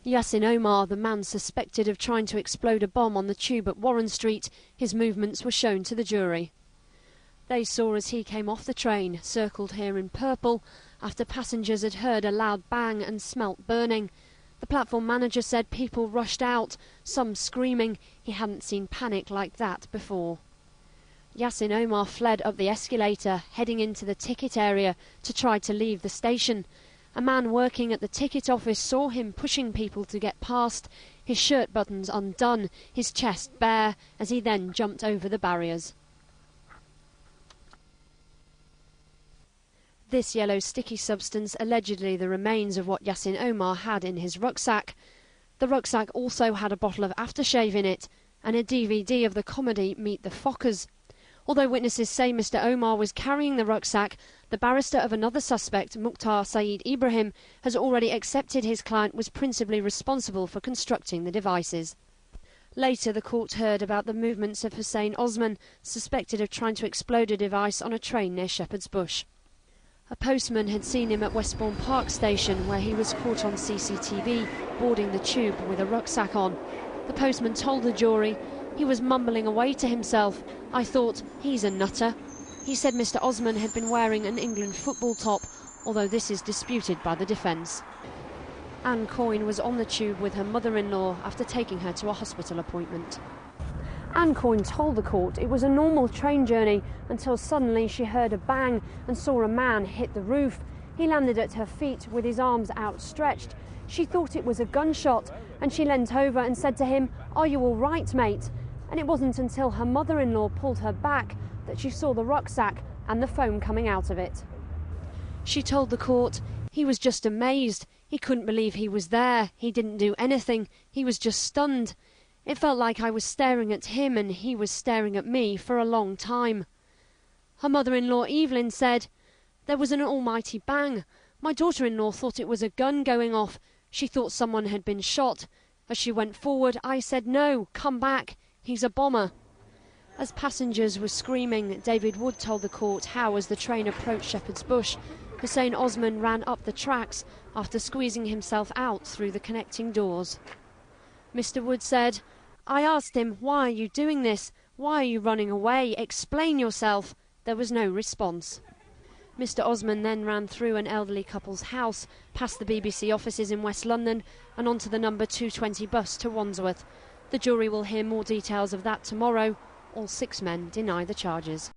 Yassin Omar, the man suspected of trying to explode a bomb on the tube at Warren Street, his movements were shown to the jury. They saw as he came off the train, circled here in purple, after passengers had heard a loud bang and smelt burning. The platform manager said people rushed out, some screaming. He hadn't seen panic like that before. Yassin Omar fled up the escalator, heading into the ticket area to try to leave the station. A man working at the ticket office saw him pushing people to get past, his shirt buttons undone, his chest bare, as he then jumped over the barriers. This yellow sticky substance, allegedly the remains of what Yassin Omar had in his rucksack. The rucksack also had a bottle of aftershave in it and a DVD of the comedy Meet the Fockers. Although witnesses say Mr Omar was carrying the rucksack, the barrister of another suspect, Mukhtar Saeed Ibrahim, has already accepted his client was principally responsible for constructing the devices. Later, the court heard about the movements of Hussein Osman, suspected of trying to explode a device on a train near Shepherd's Bush. A postman had seen him at Westbourne Park station, where he was caught on CCTV boarding the tube with a rucksack on. The postman told the jury he was mumbling away to himself. "I thought, he's a nutter." He said Mr Osman had been wearing an England football top, although this is disputed by the defence. Anne Coyne was on the tube with her mother-in-law after taking her to a hospital appointment. Anne Coyne told the court it was a normal train journey until suddenly she heard a bang and saw a man hit the roof. He landed at her feet with his arms outstretched. She thought it was a gunshot and she leant over and said to him, "Are you all right, mate?" And it wasn't until her mother-in-law pulled her back that she saw the rucksack and the foam coming out of it. She told the court he was just amazed. He couldn't believe he was there. He didn't do anything. He was just stunned. It felt like I was staring at him and he was staring at me for a long time. Her mother-in-law Evelyn said, "There was an almighty bang. My daughter-in-law thought it was a gun going off. She thought someone had been shot. As she went forward, I said, 'No, come back. He's a bomber.'" As passengers were screaming, David Wood told the court how, as the train approached Shepherd's Bush, Hussein Osman ran up the tracks after squeezing himself out through the connecting doors. Mr Wood said, "I asked him, 'Why are you doing this? Why are you running away? Explain yourself.' There was no response." Mr Osman then ran through an elderly couple's house, past the BBC offices in West London and onto the number 220 bus to Wandsworth. The jury will hear more details of that tomorrow. All 6 men deny the charges.